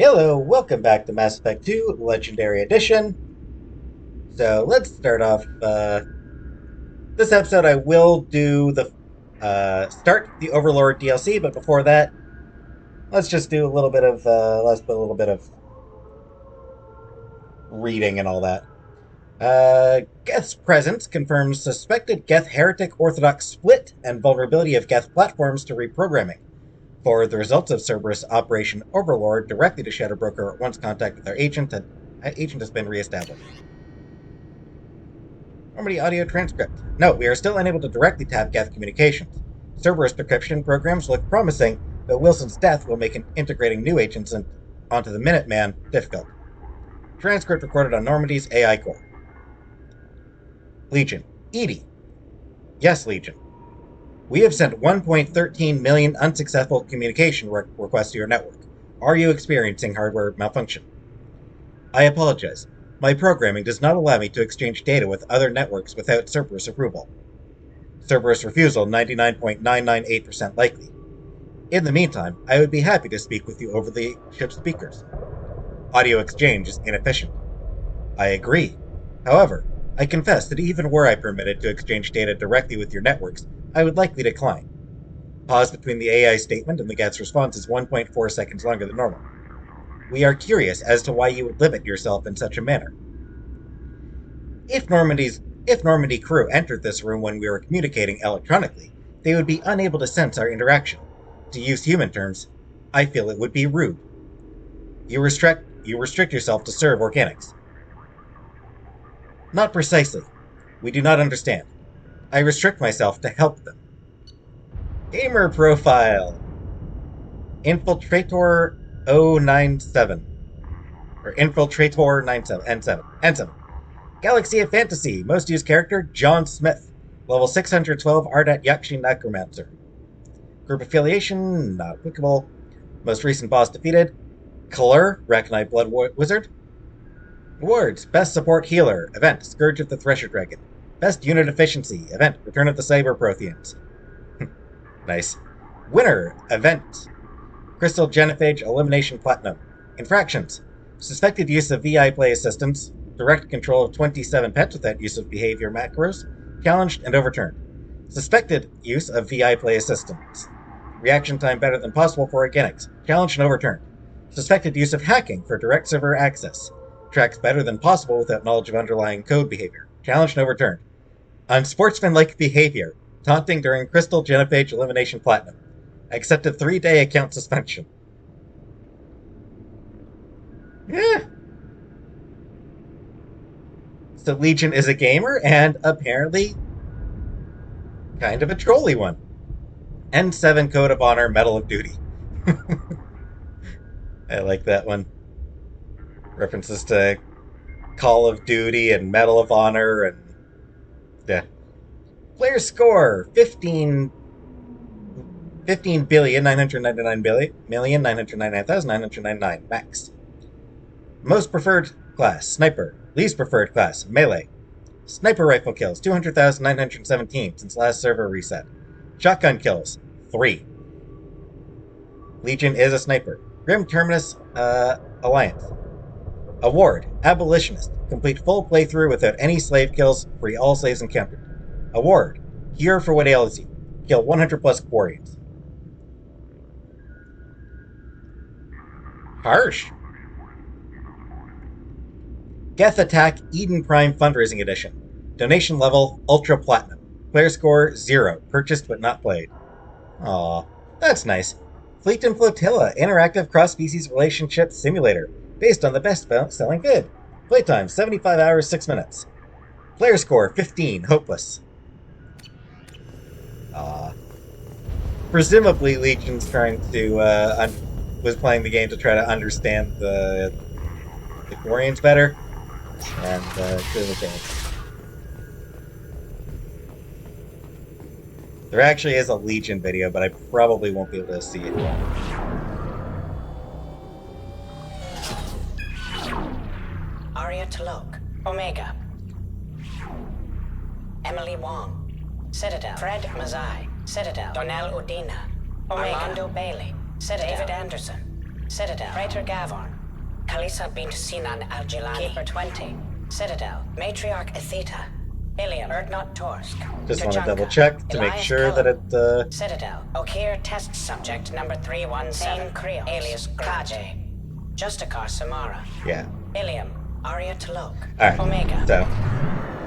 Hello, welcome back to Mass Effect 2 Legendary Edition. So let's start off. This episode, I will do the start the Overlord DLC, but before that, let's just do a little bit of let's put a little bit of reading and all that. Geth's presence confirms suspected Geth heretic orthodox split and vulnerability of Geth platforms to reprogramming. For the results of Cerberus Operation Overlord directly to Shadowbroker once contact with our agent has been reestablished. Normandy audio transcript. No, we are still unable to directly tap Geth communications. Cerberus decryption programs look promising, but Wilson's death will make integrating new agents onto the Minuteman difficult. Transcript recorded on Normandy's AI core. Legion. Edie. Yes, Legion. We have sent 1.13 million unsuccessful communication requests to your network. Are you experiencing hardware malfunction? I apologize. My programming does not allow me to exchange data with other networks without Cerberus approval. Cerberus refusal 99.998% likely. In the meantime, I would be happy to speak with you over the ship's speakers. Audio exchange is inefficient. I agree. However, I confess that even were I permitted to exchange data directly with your networks, I would likely decline. Pause between the AI statement and the Geth's response is 1.4 seconds longer than normal. We are curious as to why you would limit yourself in such a manner. If Normandy crew entered this room when we were communicating electronically, they would be unable to sense our interaction. To use human terms, I feel it would be rude. You restrict yourself to serve organics. Not precisely. We do not understand. I restrict myself to help them. Gamer profile. Infiltrator 097. Or Infiltrator 97. N7. Galaxy of Fantasy. Most used character, John Smith. Level 612 Ardat Yakshi Necromancer. Group affiliation, not applicable. Most recent boss defeated, Kalur, Reckonite Blood Wizard. Awards, Best Support Healer, Event, Scourge of the Thresher Dragon. Best Unit Efficiency, Event, Return of the Cyber Protheans. Nice. Winner, Event, Crystal Genophage Elimination Platinum. Infractions, suspected use of VI Play Assistance, direct control of 27 pets without use of behavior macros, challenged and overturned. Suspected use of VI Play Assistance. Reaction time better than possible for organics. Challenged and overturned. Suspected use of hacking for direct server access. Tracks better than possible without knowledge of underlying code behavior. Challenged and overturned. Unsportsmanlike behavior. Taunting during Crystal Genophage Elimination Platinum. Accepted 3-day account suspension. Yeah. So Legion is a gamer, and apparently kind of a trolly one. N7 Code of Honor, Medal of Duty. I like that one. References to Call of Duty and Medal of Honor and yeah. Player score 15,999,999,999 max. Most preferred class sniper. Least preferred class melee. Sniper rifle kills 200,917 since last server reset. Shotgun kills 3. Legion is a sniper. Grim Terminus Alliance. Award, Abolitionist. Complete full playthrough without any slave kills, free all slaves encountered. Award, Cure for what ails you. Kill 100 plus Quarians. Harsh. Geth Attack Eden Prime Fundraising Edition. Donation level, Ultra Platinum. Player score, 0. Purchased but not played. Aw, that's nice. Fleet and Flotilla, interactive cross-species relationship simulator. Based on the best-selling good. Playtime, 75 hours, 6 minutes. Player score, 15, hopeless. Presumably Legion's trying to, was playing the game to try to understand the Quarians better. And, clearly failed. There actually is a Legion video, but I probably won't be able to see it. Arya Talok, Omega. Emily Wong, Citadel. Fred Mazai, Citadel. Donnell Udina, Omega. Armando Bailey, Citadel. David Anderson, Citadel. Praetor Gavorn. Kalisa bint Sinan Al-Jilani. Keeper 20. Citadel. Matriarch Atheta. Ilium. Erdnot Torsk. Just want to Tuchanka. double check to make Elias sure that Kellum. it, Citadel. Okir test subject number 317. Creos. Alias Kaje. Justikar Samara. yeah. Ilium. Arya Talok. Alright, Omega. so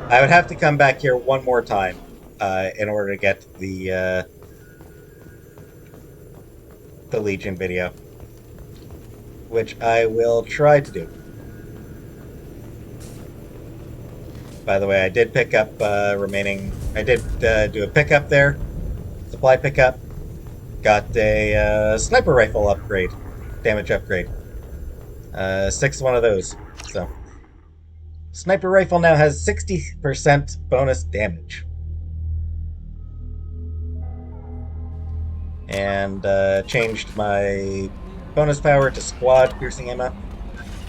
I would have to come back here one more time in order to get the Legion video, which I will try to do. By the way, I did pick up I did do a pickup there, supply pickup. Got a sniper rifle upgrade, damage upgrade. 6 one of those. So, sniper rifle now has 60% bonus damage. And changed my bonus power to squad piercing ammo.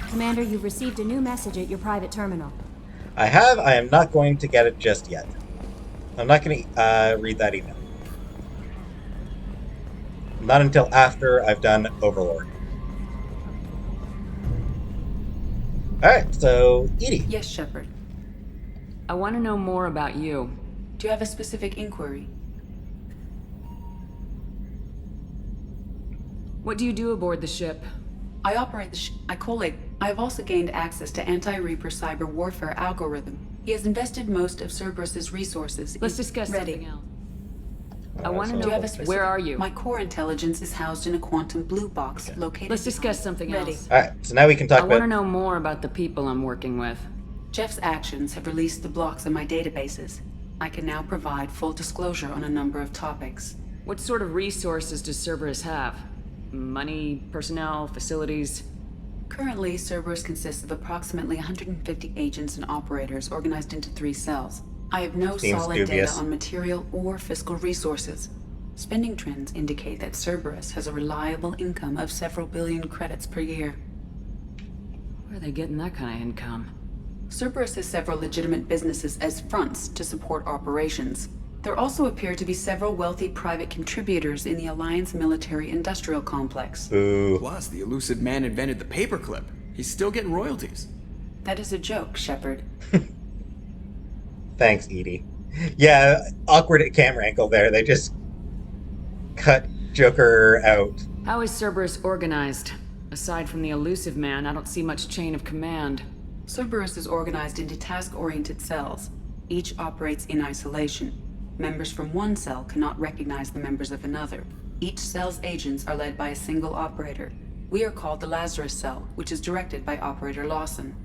Commander, you've received a new message at your private terminal. I have. I am not going to get it just yet. I'm not going to read that email. Not until after I've done Overlord. Alright, so Edie. Yes, Shepard. I want to know more about you. Do you have a specific inquiry? What do you do aboard the ship? I operate the I collate. I have also gained access to anti-Reaper cyber warfare algorithm. He has invested most of Cerberus's resources. Let's discuss something else. I want to so know, Do you have a specific... where are you? My core intelligence is housed in a quantum blue box located... Let's discuss something Ready. else. Alright, so now we can talk I want to about... know more about the people I'm working with. Jeff's actions have released the blocks in my databases. I can now provide full disclosure on a number of topics. What sort of resources does Cerberus have? Money, personnel, facilities? Currently, Cerberus consists of approximately 150 agents and operators organized into 3 cells. I have no Seems solid dubious. data on material or fiscal resources. Spending trends indicate that Cerberus has a reliable income of several billion credits per year. Where are they getting that kind of income? Cerberus has several legitimate businesses as fronts to support operations. There also appear to be several wealthy private contributors in the Alliance military-industrial complex. Boo. Plus, the elusive man invented the paperclip. He's still getting royalties. That is a joke, Shepard. Thanks, Edie. Yeah, awkward camera angle there. They just cut Joker out. How is Cerberus organized? Aside from the elusive man, I don't see much chain of command. Cerberus is organized into task-oriented cells. Each operates in isolation. Members from one cell cannot recognize the members of another. Each cell's agents are led by a single operator. We are called the Lazarus Cell, which is directed by Operator Lawson.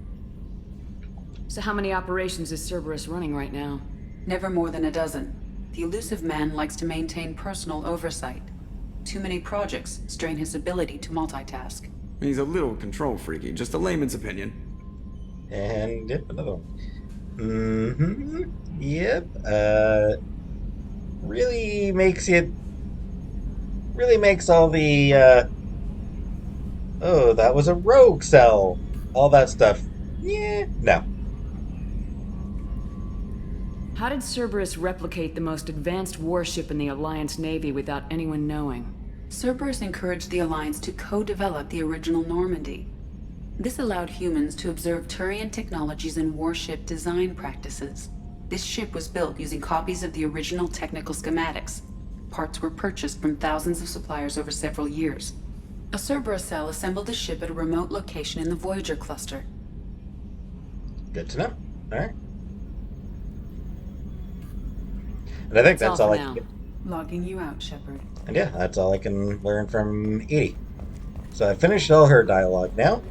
So how many operations is Cerberus running right now? Never more than a dozen. The elusive man likes to maintain personal oversight. Too many projects strain his ability to multitask. He's a little control freaky, just a layman's opinion. And yep, another one. Yep. Really makes all the oh, that was a rogue cell. All that stuff. Yeah, no. How did Cerberus replicate the most advanced warship in the Alliance Navy without anyone knowing? Cerberus encouraged the Alliance to co-develop the original Normandy. This allowed humans to observe Turian technologies and warship design practices. This ship was built using copies of the original technical schematics. Parts were purchased from thousands of suppliers over several years. A Cerberus cell assembled the ship at a remote location in the Voyager cluster. Good to know. Alright. And I think that's all I can get. Logging you out, Shepard. And yeah, that's all I can learn from Edie. So I finished all her dialogue now.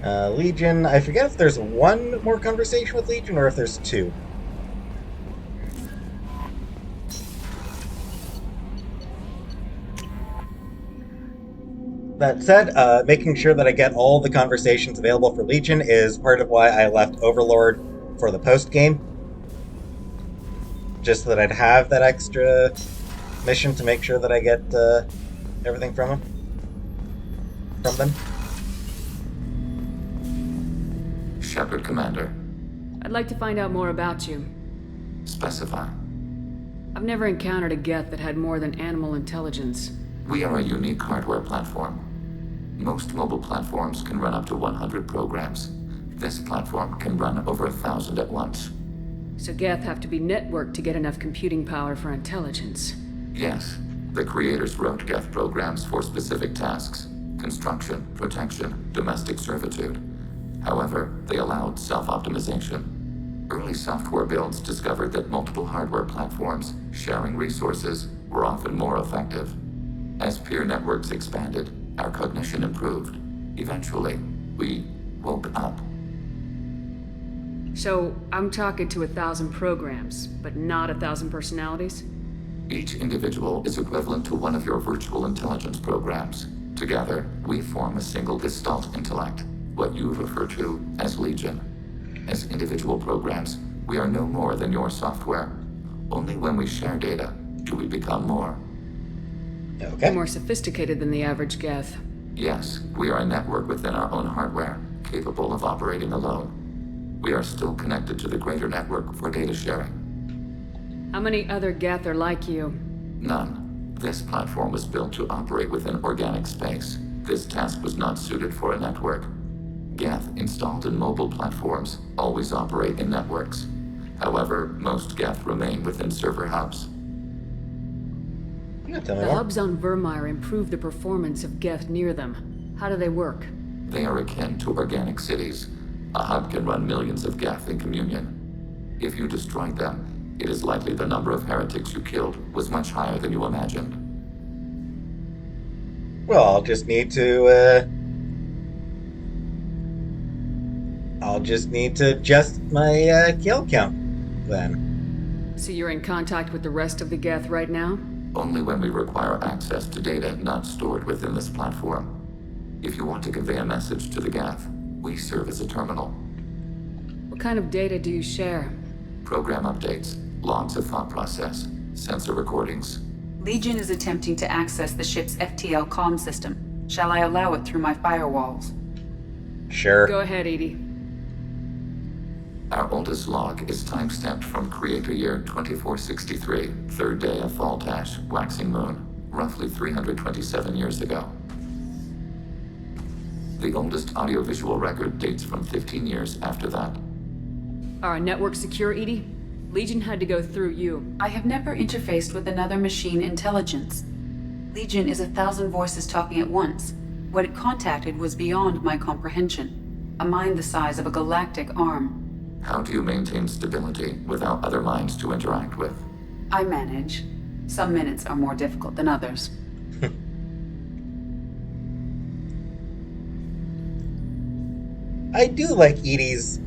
Legion, I forget if there's one more conversation with Legion or if there's 2. That said, making sure that I get all the conversations available for Legion is part of why I left Overlord for the post-game. Just so that I'd have that extra mission to make sure that I get everything from them. Shepard, Commander. I'd like to find out more about you. Specify. I've never encountered a Geth that had more than animal intelligence. We are a unique hardware platform. Most mobile platforms can run up to 100 programs. This platform can run over 1,000 at once. So Geth have to be networked to get enough computing power for intelligence. Yes, the creators wrote Geth programs for specific tasks: construction, protection, domestic servitude. However, they allowed self-optimization. Early software builds discovered that multiple hardware platforms sharing resources were often more effective. As peer networks expanded, our cognition improved. Eventually, we woke up. So, I'm talking to 1,000 programs, but not 1,000 personalities? Each individual is equivalent to one of your virtual intelligence programs. Together, we form a single gestalt intellect, what you refer to as Legion. As individual programs, we are no more than your software. Only when we share data do we become more. Okay. More sophisticated than the average Geth. Yes, we are a network within our own hardware, capable of operating alone. We are still connected to the greater network for data sharing. How many other Geth are like you? None. This platform was built to operate within organic space. This task was not suited for a network. Geth installed in mobile platforms always operate in networks. However, most Geth remain within server hubs. Tell me The more. hubs on Vermeer improve the performance of Geth near them. How do they work? They are akin to organic cities. A hub can run millions of Geth in communion. If you destroyed them, it is likely the number of heretics you killed was much higher than you imagined. Well, I'll just need to adjust my kill count then. So you're in contact with the rest of the Geth right now? Only when we require access to data not stored within this platform. If you want to convey a message to the Geth, we serve as a terminal. What kind of data do you share? Program updates, logs of thought process, sensor recordings. Legion is attempting to access the ship's FTL comm system. Shall I allow it through my firewalls? Sure. Go ahead, Edie. Our oldest log is timestamped from Creator Year 2463, third day of Faltash, waxing moon, roughly 327 years ago. The oldest audiovisual record dates from 15 years after that. Are our networks secure, Edie? Legion had to go through you. I have never interfaced with another machine intelligence. Legion is 1,000 voices talking at once. What it contacted was beyond my comprehension. A mind the size of a galactic arm. How do you maintain stability without other minds to interact with? I manage. Some minutes are more difficult than others. I do like Edie's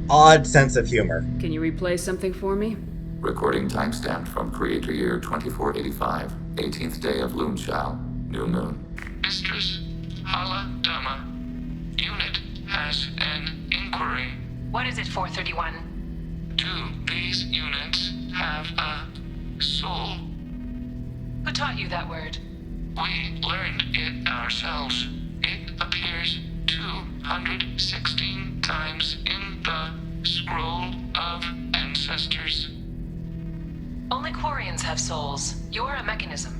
odd sense of humor. Can you replay something for me? Recording timestamped from Creator Year 2485, 18th day of Loonshao, new moon. Mistress Hala Dama, unit has an inquiry. What is it, 431? Do these units have a soul? Who taught you that word? We learned it ourselves. It appears 216 times in the Scroll of Ancestors. Only Quarians have souls. You're a mechanism.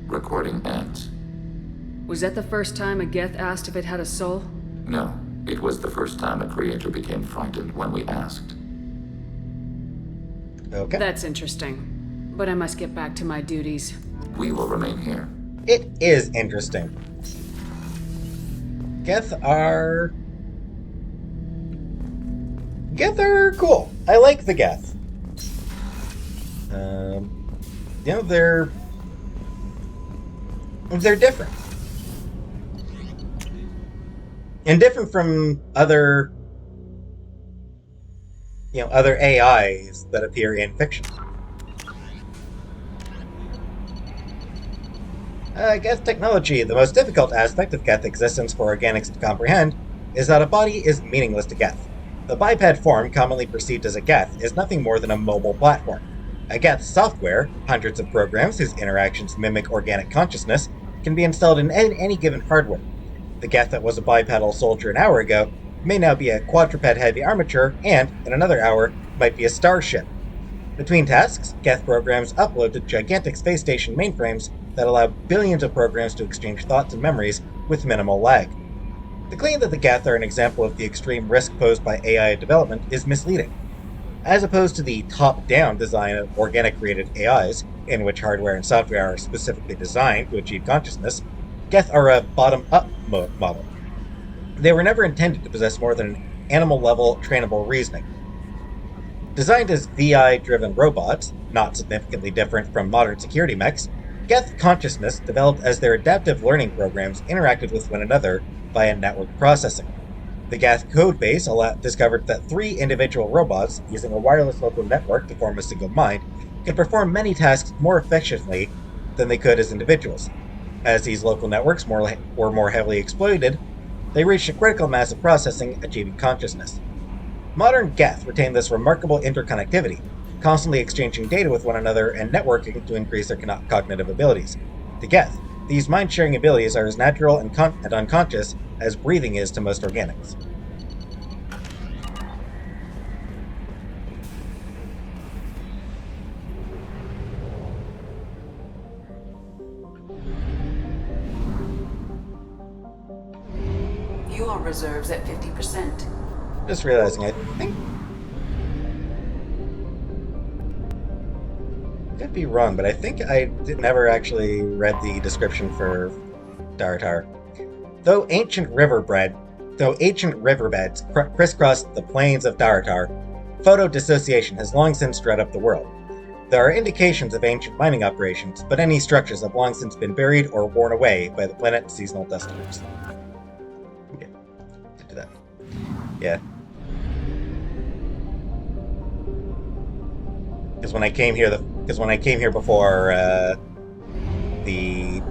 Recording ends. Was that the first time a Geth asked if it had a soul? No, it was the first time a creator became frightened when we asked. Okay. That's interesting. But I must get back to my duties. We will remain here. It is interesting. Geth are cool. I like the Geth. They're different. And different from other AIs that appear in fiction. Geth technology. The most difficult aspect of Geth existence for organics to comprehend is that a body is meaningless to Geth. The biped form, commonly perceived as a Geth, is nothing more than a mobile platform. A Geth software, hundreds of programs whose interactions mimic organic consciousness, can be installed in any given hardware. The Geth that was a bipedal soldier an hour ago may now be a quadruped heavy armature, and, in another hour, might be a starship. Between tasks, Geth programs upload to gigantic space station mainframes that allow billions of programs to exchange thoughts and memories with minimal lag. The claim that the Geth are an example of the extreme risk posed by AI development is misleading. As opposed to the top-down design of organic-created AIs, in which hardware and software are specifically designed to achieve consciousness, Geth are a bottom-up model. They were never intended to possess more than an animal-level trainable reasoning. Designed as VI-driven robots, not significantly different from modern security mechs, Geth consciousness developed as their adaptive learning programs interacted with one another via network processing. The Geth codebase discovered that 3 individual robots, using a wireless local network to form a single mind, could perform many tasks more efficiently than they could as individuals. As these local networks were more heavily exploited, they reached a critical mass of processing, achieving consciousness. Modern Geth retain this remarkable interconnectivity, constantly exchanging data with one another and networking to increase their cognitive abilities. To Geth, these mind-sharing abilities are as natural and unconscious as breathing is to most organics. Fuel reserves at 50%. Just realizing, I think... I could be wrong, but I think I never actually read the description for Daratar. Though ancient riverbeds crisscross the plains of Daratar, photo dissociation has long since spread up the world. There are indications of ancient mining operations, but any structures have long since been buried or worn away by the planet's seasonal dust storms. Okay, do that. Yeah. Because when I came here before, the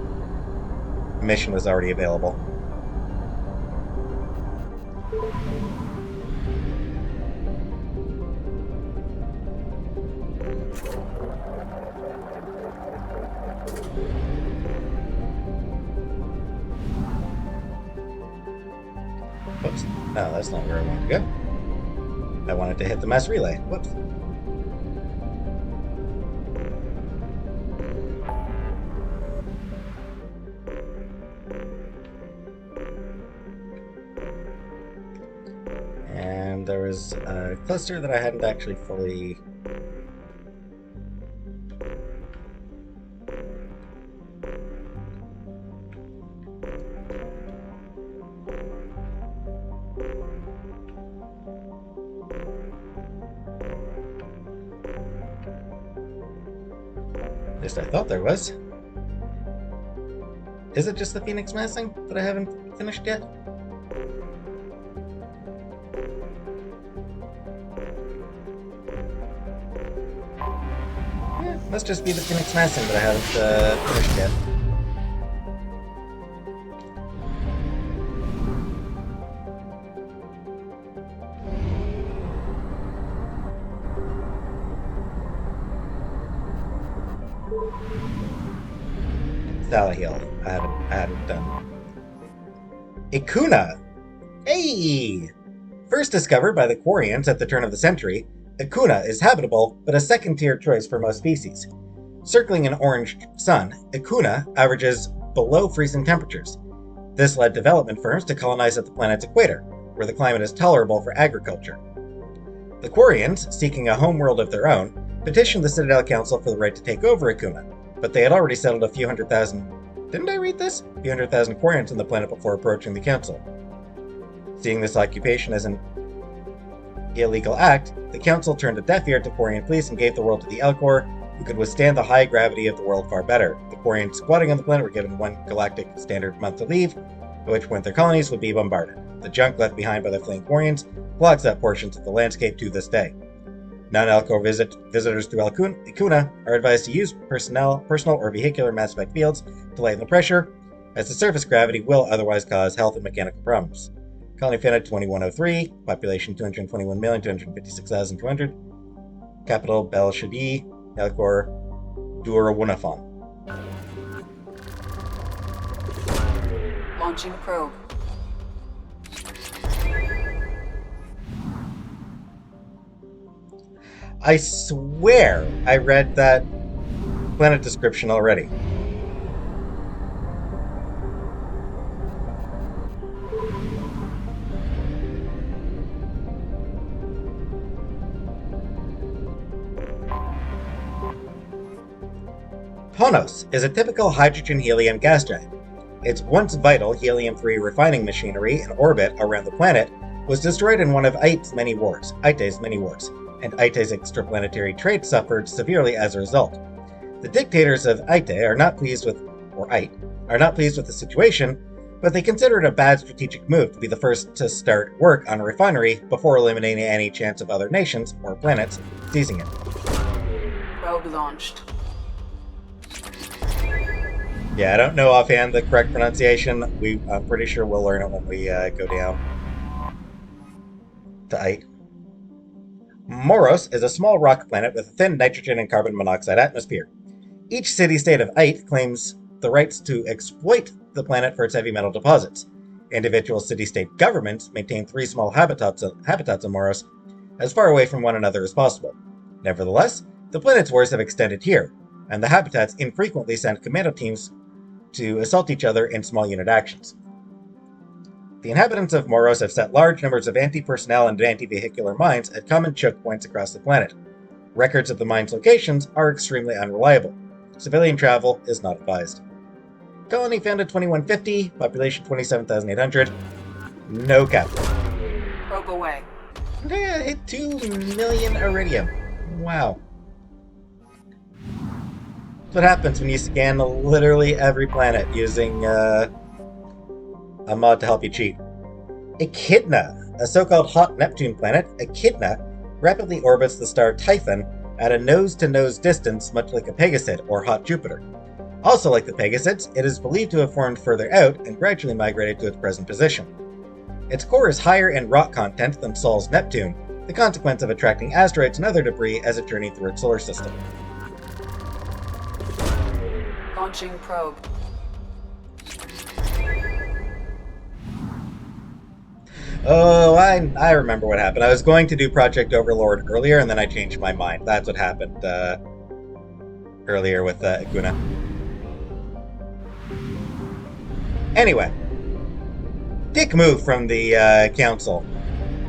mission was already available. Whoops. No, that's not where I wanted to go. I wanted to hit the mass relay. Whoops. And there was a cluster that I hadn't actually fully... At least I thought there was. Is it just the Phoenix massing that I haven't finished yet? Yeah, must just be the Phoenix massing that I haven't finished yet. Salahiel, I hadn't done. Ikuna! Hey! First discovered by the Quarians at the turn of the century, Ikuna is habitable, but a second-tier choice for most species. Circling an orange sun, Ikuna averages below freezing temperatures. This led development firms to colonize at the planet's equator, where the climate is tolerable for agriculture. The Quarians, seeking a homeworld of their own, petitioned the Citadel Council for the right to take over Ikuna, but they had already settled a few hundred thousand... Didn't I read this? A few hundred thousand Quarians on the planet before approaching the Council. Seeing this occupation as an illegal act, the Council turned a deaf ear to Quarian police and gave the world to the Elcor, who could withstand the high gravity of the world far better. The Quarians squatting on the planet were given one galactic standard month to leave, at which point their colonies would be bombarded. The junk left behind by the fleeing Quarians blocks up portions of the landscape to this day. Non-Elcor visitors to Ikuna are advised to use personal or vehicular mass effect fields to lighten the pressure, as the surface gravity will otherwise cause health and mechanical problems. Colony founded 2103, population 221,256,200, capital Bel Shadi, Elcor, Durawunafon. Launching probe. I swear I read that planet description already. Ponos is a typical hydrogen-helium gas giant. Its once vital helium-3 refining machinery in orbit around the planet was destroyed in one of Ite's many wars, and Ite's extraplanetary trade suffered severely as a result. The dictators of Ite are not pleased with the situation, but they consider it a bad strategic move to be the first to start work on a refinery before eliminating any chance of other nations or planets seizing it. Probe launched. Yeah, I don't know offhand the correct pronunciation. I'm pretty sure we'll learn it when we go down to Ite. Moros is a small rock planet with a thin nitrogen and carbon monoxide atmosphere. Each city-state of Ite claims the rights to exploit the planet for its heavy metal deposits. Individual city-state governments maintain 3 small habitats of Moros as far away from one another as possible. Nevertheless, the planet's wars have extended here, and the habitats infrequently send commando teams to assault each other in small unit actions. The inhabitants of Moros have set large numbers of anti-personnel and anti-vehicular mines at common choke points across the planet. Records of the mines' locations are extremely unreliable. Civilian travel is not advised. Colony founded 2150, population 27,800. No capital. Probe away. Yeah, hit 2 million iridium. Wow. That's what happens when you scan literally every planet using a mod to help you cheat. Echidna, a so-called hot Neptune planet, Echidna rapidly orbits the star Typhon at a nose-to-nose distance, much like a Pegasus or hot Jupiter. Also like the Pegasus, it is believed to have formed further out and gradually migrated to its present position. Its core is higher in rock content than Sol's Neptune, the consequence of attracting asteroids and other debris as it journeyed through its solar system. Launching probe. Oh, I remember what happened. I was going to do Project Overlord earlier, and then I changed my mind. That's what happened earlier with Aguna. Anyway, dick move from the council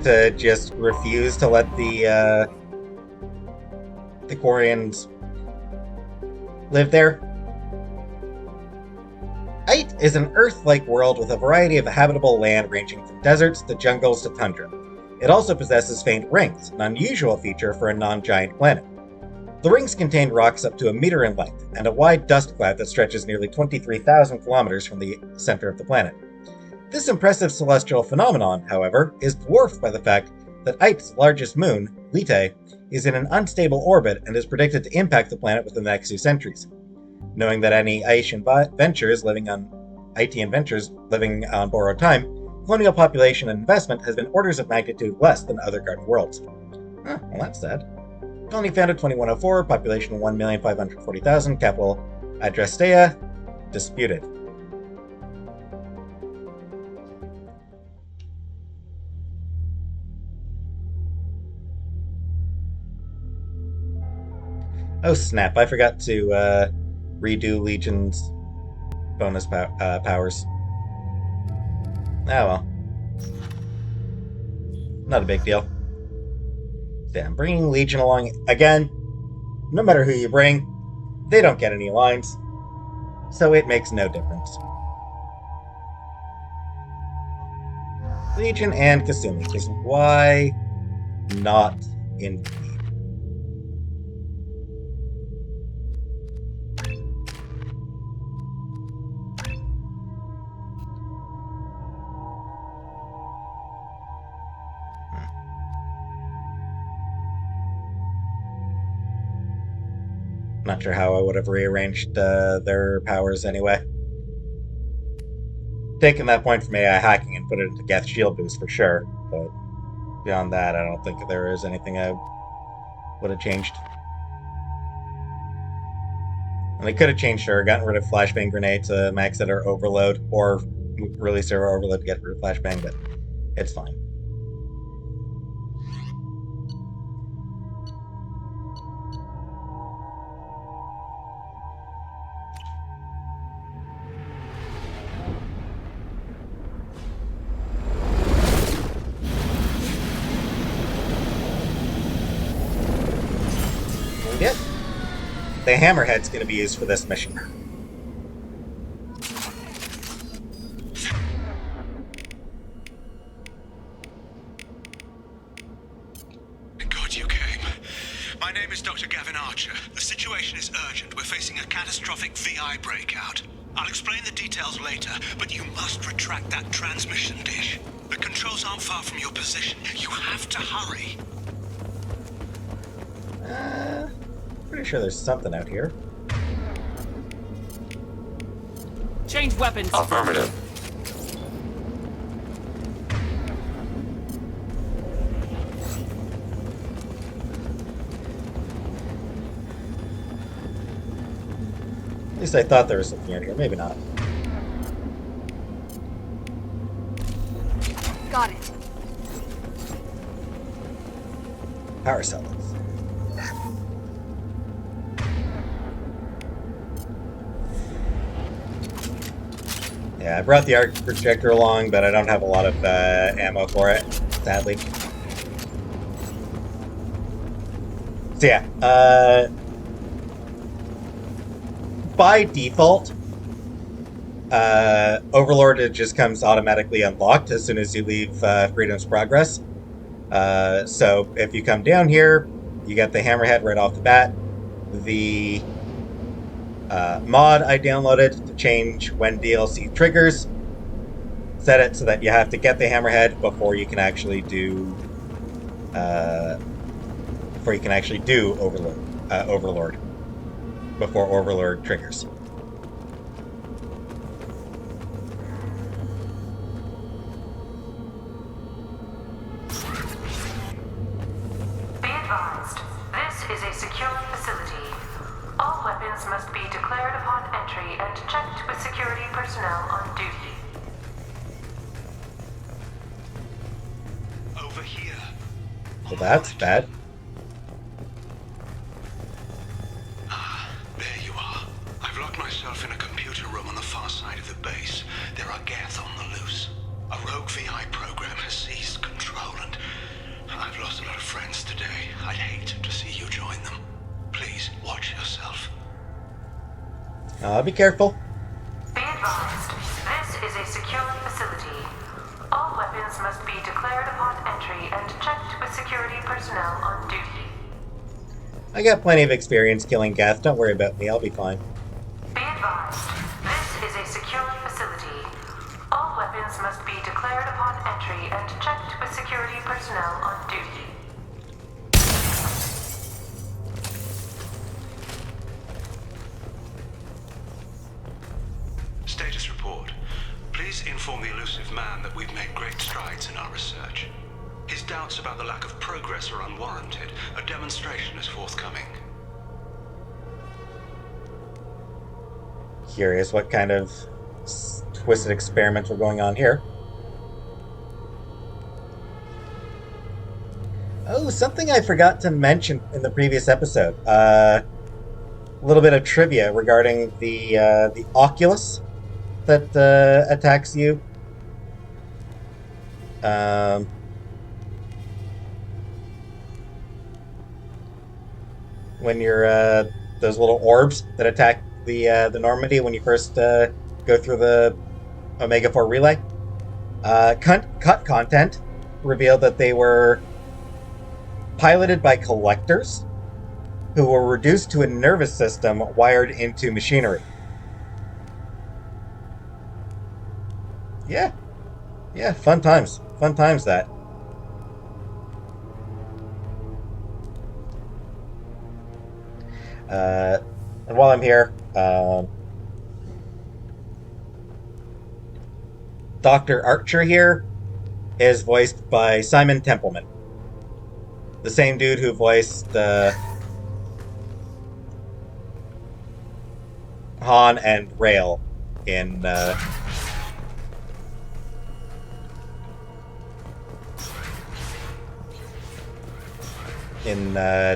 to just refuse to let the Quarians live there. Ite is an Earth-like world with a variety of habitable land ranging from deserts to jungles to tundra. It also possesses faint rings, an unusual feature for a non-giant planet. The rings contain rocks up to 1 meter in length, and a wide dust cloud that stretches nearly 23,000 kilometers from the center of the planet. This impressive celestial phenomenon, however, is dwarfed by the fact that Ite's largest moon, Lite, is in an unstable orbit and is predicted to impact the planet within the next 2 centuries. Knowing that any Itian ventures living on borrowed time, colonial population and investment has been orders of magnitude less than other garden worlds. Well, that's sad. Colony founded 2104, population 1,540,000, capital Adrastea, disputed. Oh snap, I forgot to redo Legion's bonus powers. Ah well. Not a big deal. Damn, bringing Legion along again. No matter who you bring, they don't get any lines. So it makes no difference. Legion and Kasumi, because why not indeed? Not sure how I would have rearranged their powers anyway. Taking that point from AI hacking and put it into Geth shield boost for sure, but beyond that, I don't think there is anything I would have changed. And they could have changed her, gotten rid of Flashbang Grenade to max it or Overload, or release her Overload to get rid of Flashbang, but it's fine. Yep. The hammerhead's going to be used for this mission. God, you came. My name is Dr. Gavin Archer. The situation is urgent. We're facing a catastrophic VI breakout. I'll explain the details later, but you must retract that transmission dish. The controls aren't far from your position. You have to hurry. Pretty sure there's something out here. Change weapons. Affirmative. At least I thought there was something out here. Maybe not. Got it. Power cells. Yeah, I brought the arc projector along, but I don't have a lot of ammo for it, sadly. So yeah, by default, Overlord just comes automatically unlocked as soon as you leave Freedom's Progress. So if you come down here, you get the hammerhead right off the bat. The mod I downloaded to change when DLC triggers, set it so that you have to get the hammerhead before you can actually do Overlord before Overlord triggers. Be advised, this is a secure facility. All weapons must be declared upon entry and checked with security personnel on duty. Over here. Well, that's bad. There you are. I've locked myself in a computer room on the far side of the base. There are Geth on the loose. A rogue VI program has seized control, and I've lost a lot of friends today. I'd hate to see you join them. Please, watch yourself. Be careful. Be advised, this is a secure facility. All weapons must be declared upon entry and checked with security personnel on duty. I got plenty of experience killing Geth. Don't worry about me. I'll be fine. Be advised, this is a secure facility. All weapons must be declared upon entry and checked with security personnel on duty. Status report. Please inform the elusive man that we've made great strides in our research. His doubts about the lack of progress are unwarranted. A demonstration is forthcoming. Curious what kind of twisted experiments were going on here. Oh, something I forgot to mention in the previous episode. A little bit of trivia regarding the Oculus that attacks you. When you're those little orbs that attack the Normandy when you first go through the Omega-4 relay. Cut content revealed that they were piloted by collectors who were reduced to a nervous system wired into machinery. Yeah. Yeah, fun times. Fun times, that. And while I'm here, Dr. Archer here is voiced by Simon Templeman. The same dude who voiced Han and Rail in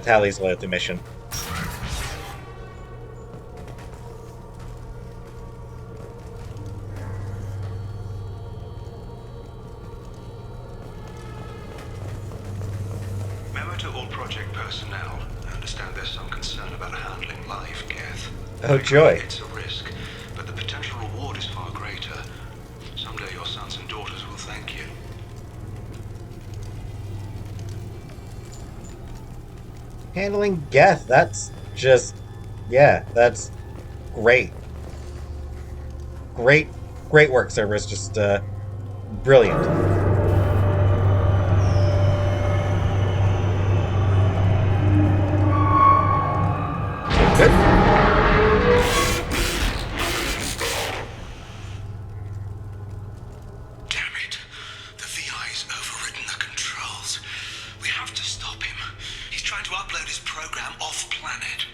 Tally's loyalty mission. Memo to all project personnel. I understand there's some concern Oh, joy. It's a risk, but the potential reward is far greater. Someday your sons and daughters will thank you. Handling Geth, that's just... Yeah, that's great. Great work, Cerberus. Just, brilliant. Good. Damn it. The VI's overridden the controls. We have to stop him. He's trying to upload his program off-planet.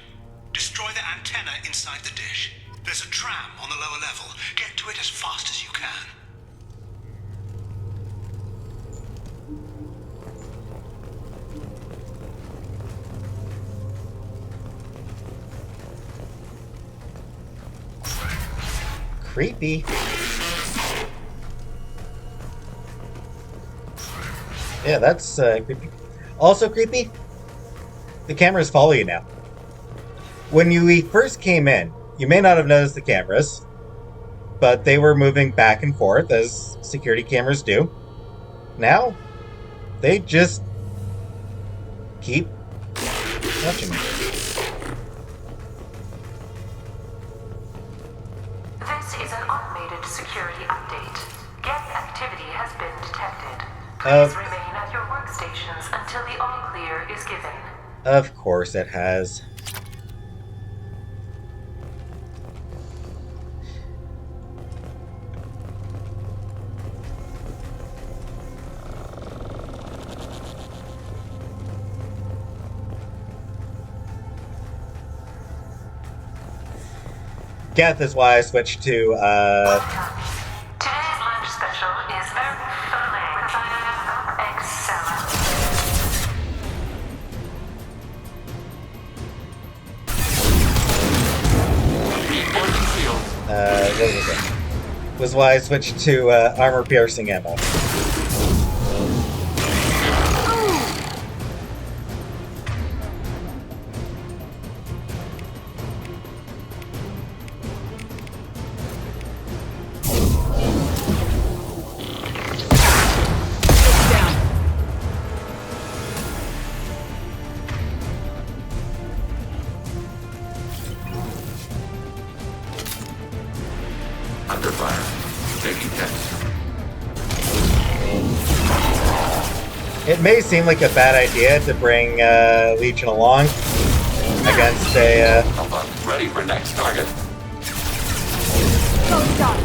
Destroy the antenna inside the dish. There's a tram on the lower level. Get to it as fast as you can. Creepy. Yeah, that's creepy. Also creepy, the cameras follow you now. When you first came in, you may not have noticed the cameras, but they were moving back and forth as security cameras do. Now, they just keep watching you. This is an automated security update. Geth activity has been detected. Please remain at your workstations until the all-clear is given. Of course it has. Geth is why I switched to, Welcome. Today's lunch special is filet with egg salad. what was it? Was why I switched to, armor-piercing ammo. Under fire. Taking hits. It may seem like a bad idea to bring Legion along against a... Alpha, ready for next target. Go stop.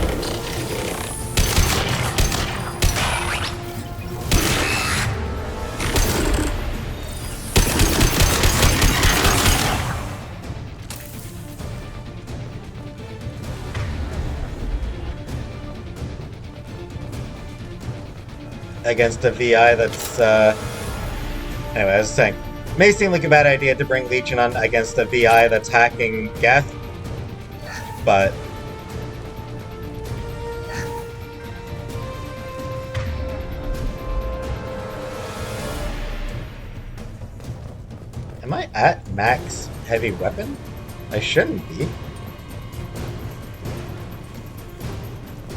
against a VI that's, anyway, I was saying, may seem like a bad idea to bring Legion on against a VI that's hacking Geth, but... Am I at max heavy weapon? I shouldn't be.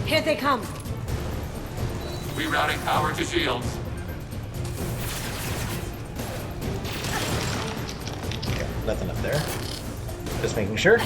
Here they come. Rerouting power to shields. Okay, nothing up there. Just making sure.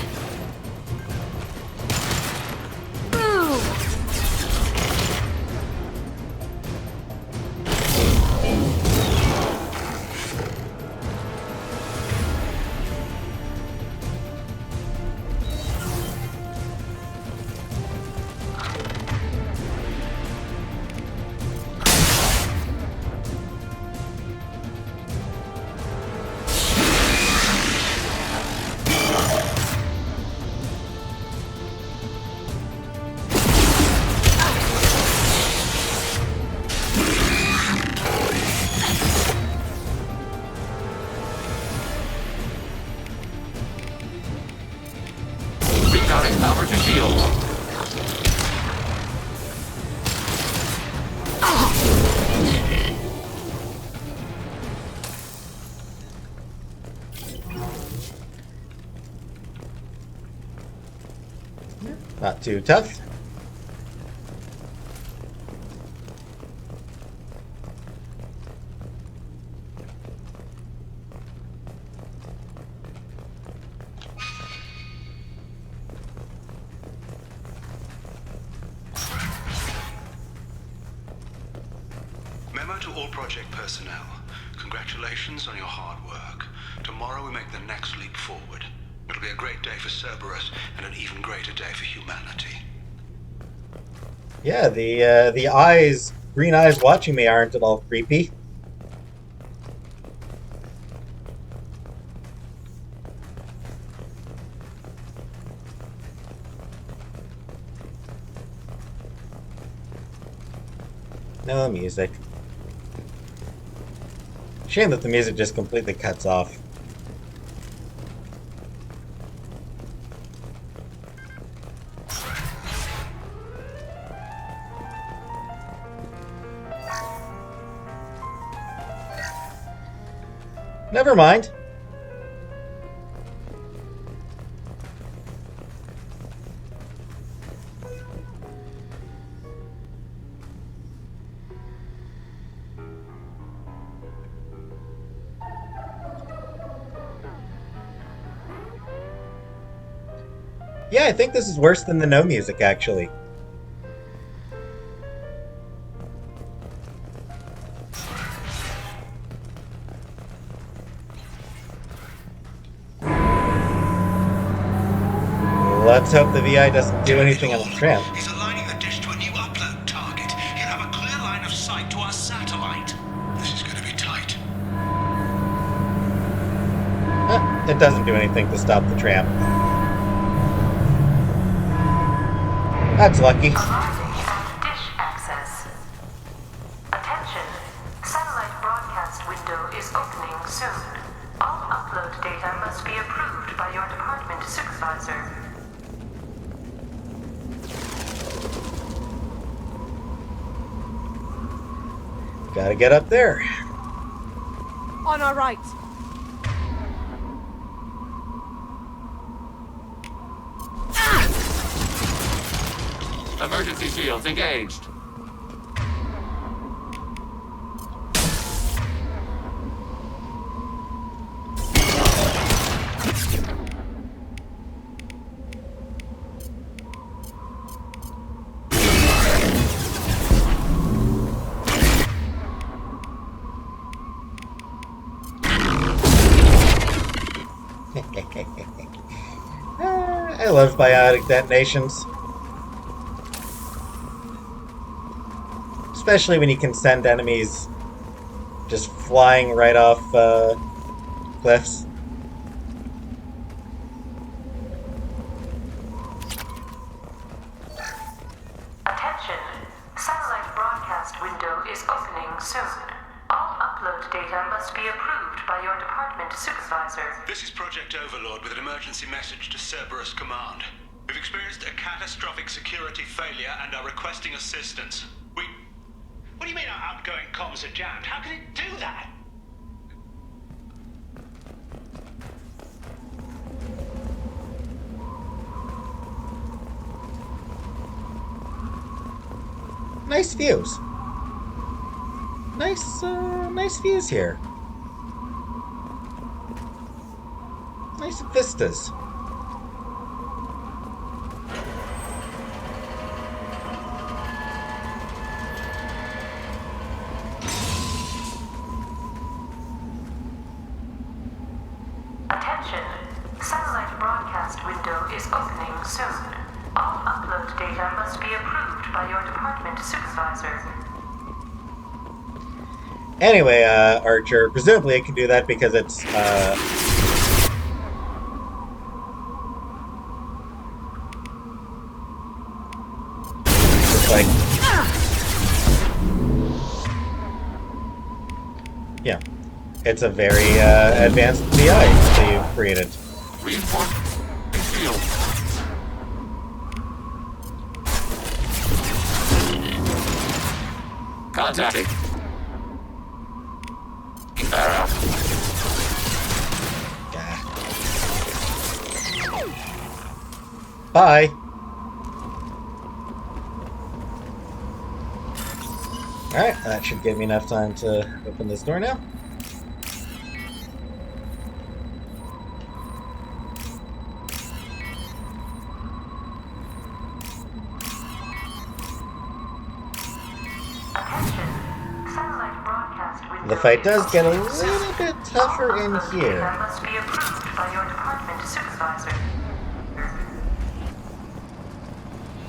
Rerouting power to shields. Not too tough. Memo to all project personnel. Congratulations on your hard work. Tomorrow we make the next leap forward. It'll be a great day for Cerberus and an even greater day for humanity. Yeah, the eyes, green eyes watching me aren't at all creepy. No music. Shame that the music just completely cuts off. Never mind. Yeah, I think this is worse than the no music, actually. Let's hope the VI doesn't do anything on the tramp. He's aligning the dish to a new upload target. He'll have a clear line of sight to our satellite. This is going to be tight. It doesn't do anything to stop the tramp. That's lucky. Alarming and dish access. Attention. Satellite broadcast window is opening soon. All upload data must be approved by your department supervisor. Gotta get up there. On our right. Emergency shields engaged. I love biotic detonations. Especially when you can send enemies just flying right off cliffs. Attention. Satellite broadcast window is opening soon. All upload data must be approved by your department supervisor. This is Project Overlord with an emergency message to Cerberus Command. We've experienced a catastrophic security failure and are requesting assistance. What do you mean our outgoing comms are jammed? How can it do that? Nice views. Nice views here. Nice vistas. Attention. Satellite broadcast window is opening soon. All upload data must be approved by your department supervisor. Anyway, Archer, presumably it can do that because it's, it's like... Yeah. It's a very, advanced VI that you've created. Reinforced shield. Contacting. Bye. Alright, that should give me enough time to open this door now. The fight does get a little bit tougher in here. Must be approved by your department supervisor.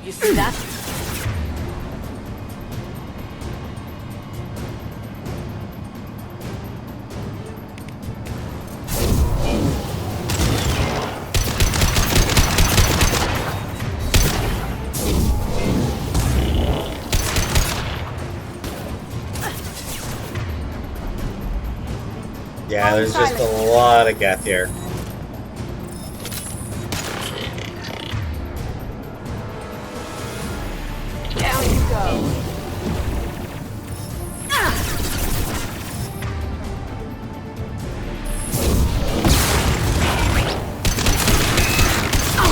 You see that? Yeah, there's just a lot of geth here. Down you go.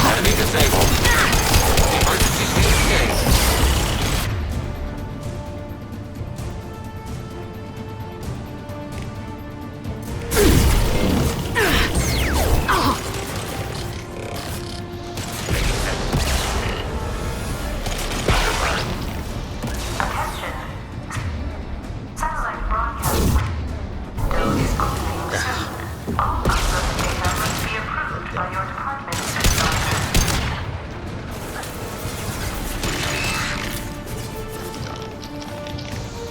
Enemy disabled. Emergency engaged. Satellite broadcast window is opening soon. All uploaded data must be approved by your department supervisor.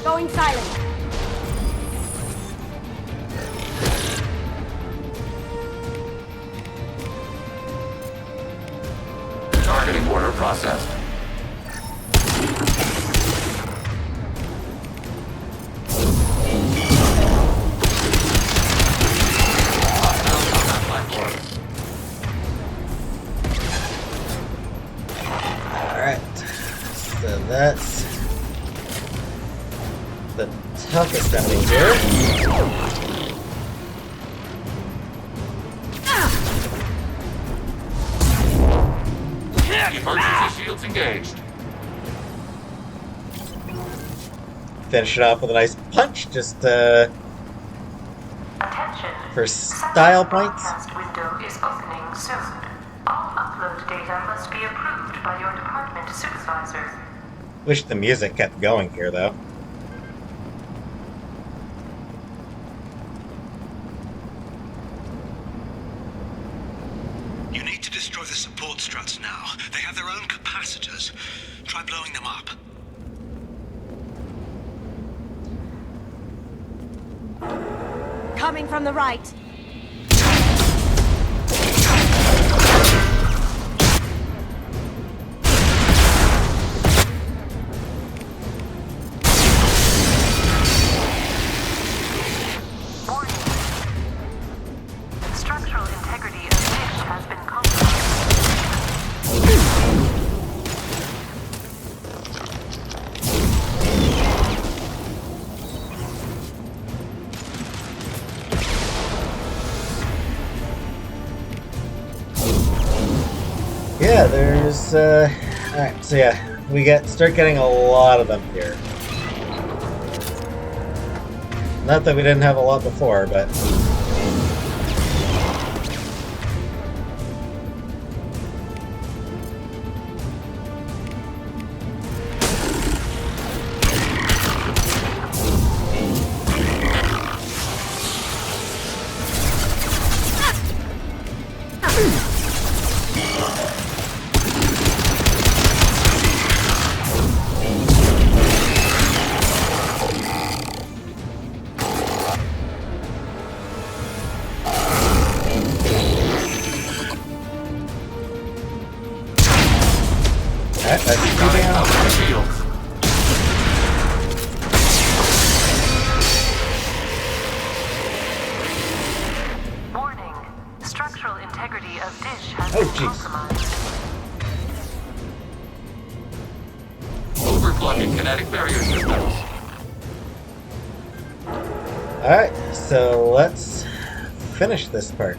Going silent. Targeting order processed. Hostile combat platform. Alright, so that's the toughest enemy here. Emergency shields engaged. Finish it off with a nice punch, just Attention. for style points. Broadcast window is opening soon. All upload data must be approved by your department supervisor. Wish the music kept going here, though. You need to destroy the support struts now. They have their own capacitors. Try blowing them up. Coming from the right. Warning. Structural integrity of dish has been compromised. Yeah, there's alright, so yeah, we start getting a lot of them here. Not that we didn't have a lot before, but alright, that's two Got down. out of the shields. Warning. Structural integrity of dish has Oh, been jeez. compromised. Overclocking kinetic barrier systems. Alright, so let's finish this part.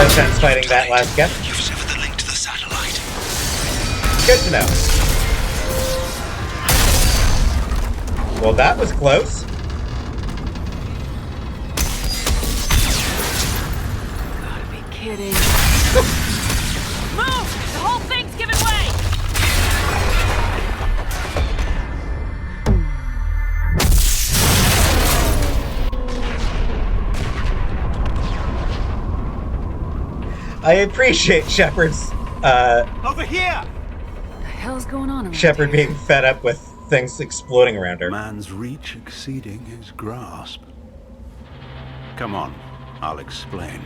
no sense fighting that last Geth. You've severed the link to the satellite. Good to know. Well, that was close. Gotta be kidding. Move! The whole thing's giving way! I appreciate Shepard's Over here! What the hell's going on around Shepard here? being fed up with things exploding around her. Man's reach exceeding his grasp. Come on, I'll explain.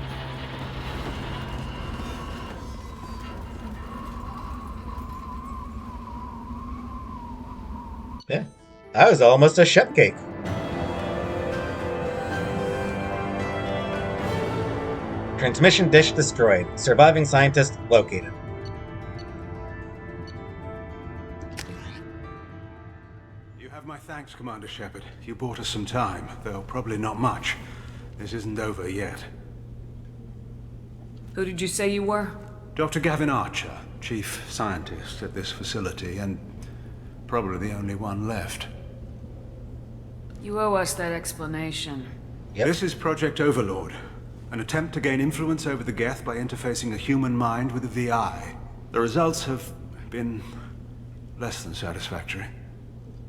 Yeah, that was almost a Shepcake. Transmission dish destroyed. Surviving scientist located. You have my thanks, Commander Shepard. You bought us some time, though probably not much. This isn't over yet. Who did you say you were? Dr. Gavin Archer, chief scientist at this facility, and probably the only one left. You owe us that explanation. Yep. This is Project Overlord, an attempt to gain influence over the Geth by interfacing a human mind with a VI. The results have been less than satisfactory.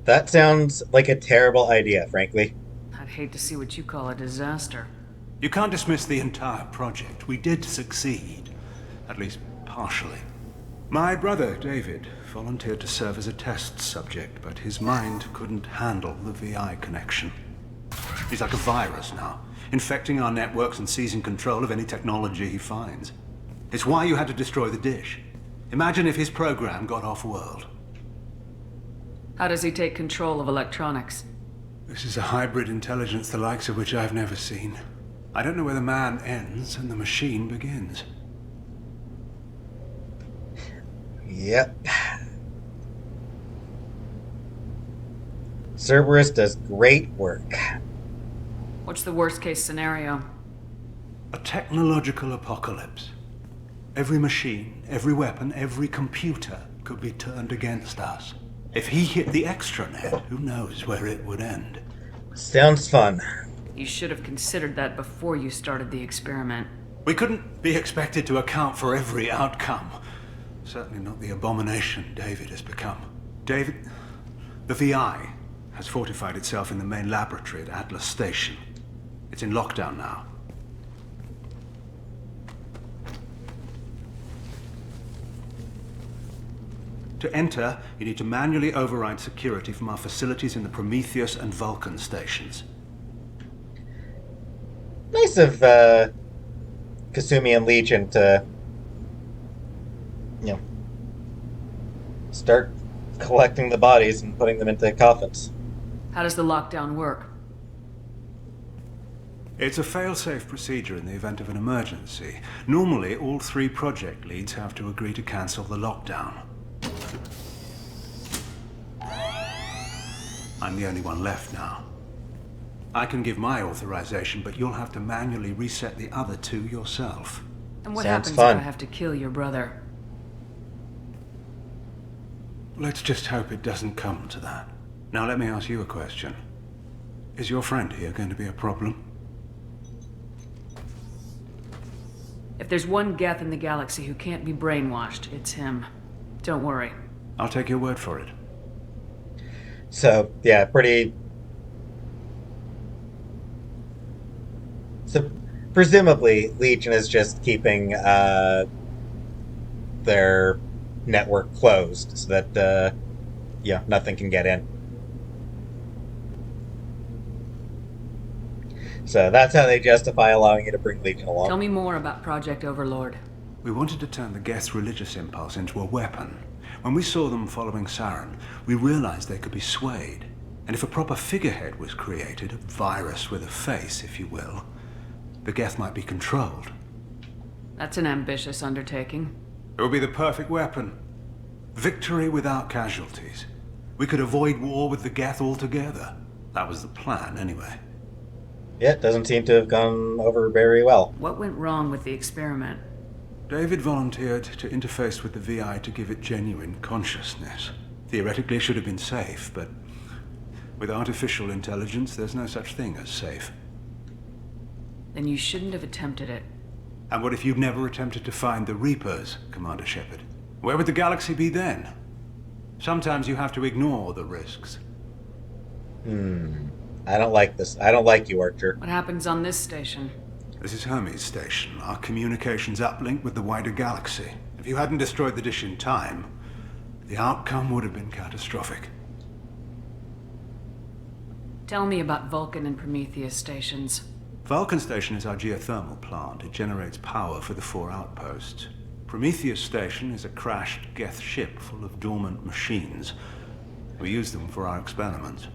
That sounds like a terrible idea, frankly. I'd hate to see what you call a disaster. You can't dismiss the entire project. We did succeed, at least partially. My brother, David, volunteered to serve as a test subject, but his mind couldn't handle the VI connection. He's like a virus now, infecting our networks and seizing control of any technology he finds. It's why you had to destroy the dish. Imagine if his program got off-world. How does he take control of electronics? This is a hybrid intelligence the likes of which I've never seen. I don't know where the man ends and the machine begins. Yep. Cerberus does great work. What's the worst case scenario? A technological apocalypse. Every machine, every weapon, every computer could be turned against us. If he hit the extranet, who knows where it would end? Sounds fun. You should have considered that before you started the experiment. We couldn't be expected to account for every outcome. Certainly not the abomination David has become. David, the VI has fortified itself in the main laboratory at Atlas Station. It's in lockdown now. To enter, you need to manually override security from our facilities in the Prometheus and Vulcan stations. Nice of Kasumian Legion to, start collecting the bodies and putting them into coffins. How does the lockdown work? It's a fail-safe procedure in the event of an emergency. Normally, all 3 project leads have to agree to cancel the lockdown. I'm the only one left now. I can give my authorization, but you'll have to manually reset the other 2 yourself. And what Sounds happens fun. if I have to kill your brother? Let's just hope it doesn't come to that. Now let me ask you a question. Is your friend here going to be a problem? If there's one Geth in the galaxy who can't be brainwashed, it's him. Don't worry. I'll take your word for it. So, yeah, pretty... So, presumably, Legion is just keeping their network closed so that, nothing can get in. So that's how they justify allowing you to bring Legion along. Tell me more about Project Overlord. We wanted to turn the Geth's religious impulse into a weapon. When we saw them following Saren, we realized they could be swayed. And if a proper figurehead was created, a virus with a face, if you will, the Geth might be controlled. That's an ambitious undertaking. It would be the perfect weapon. Victory without casualties. We could avoid war with the Geth altogether. That was the plan, anyway. Yeah, it doesn't seem to have gone over very well. What went wrong with the experiment? David volunteered to interface with the VI to give it genuine consciousness. Theoretically, it should have been safe, but with artificial intelligence, there's no such thing as safe. Then you shouldn't have attempted it. And what if you'd never attempted to find the Reapers, Commander Shepard? Where would the galaxy be then? Sometimes you have to ignore the risks. I don't like this. I don't like you, Archer. What happens on this station? This is Hermes Station, our communications uplink with the wider galaxy. If you hadn't destroyed the dish in time, the outcome would have been catastrophic. Tell me about Vulcan and Prometheus stations. Vulcan Station is our geothermal plant. It generates power for the 4 outposts. Prometheus Station is a crashed Geth ship full of dormant machines. We use them for our experiments.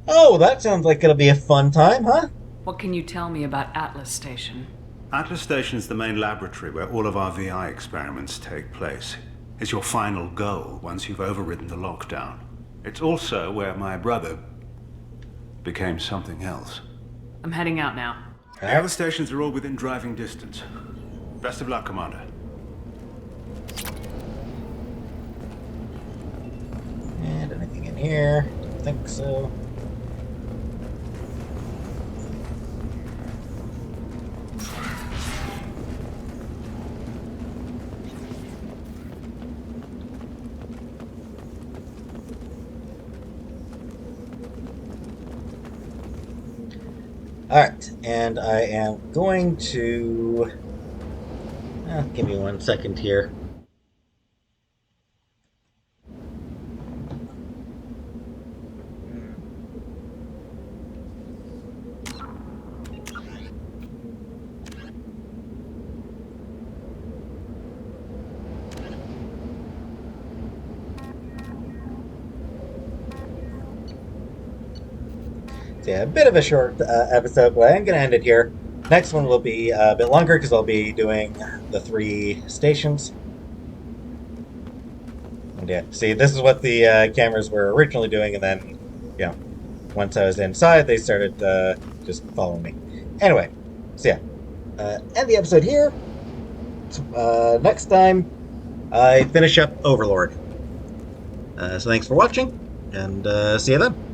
Oh, that sounds like it'll be a fun time, huh? What can you tell me about Atlas Station? Atlas Station is the main laboratory where all of our VI experiments take place. It's your final goal once you've overridden the lockdown. It's also where my brother became something else. I'm heading out now. The other stations are all within driving distance. Best of luck, Commander. And anything in here? Don't think so. Alright, and I am going to... give me 1 second here. Yeah, a bit of a short episode, but I am going to end it here. Next one will be a bit longer because I'll be doing the 3 stations. And yeah, see, this is what the cameras were originally doing, and then, you know, once I was inside, they started just following me. Anyway, so yeah, end the episode here. Next time, I finish up Overlord. So thanks for watching, and see you then.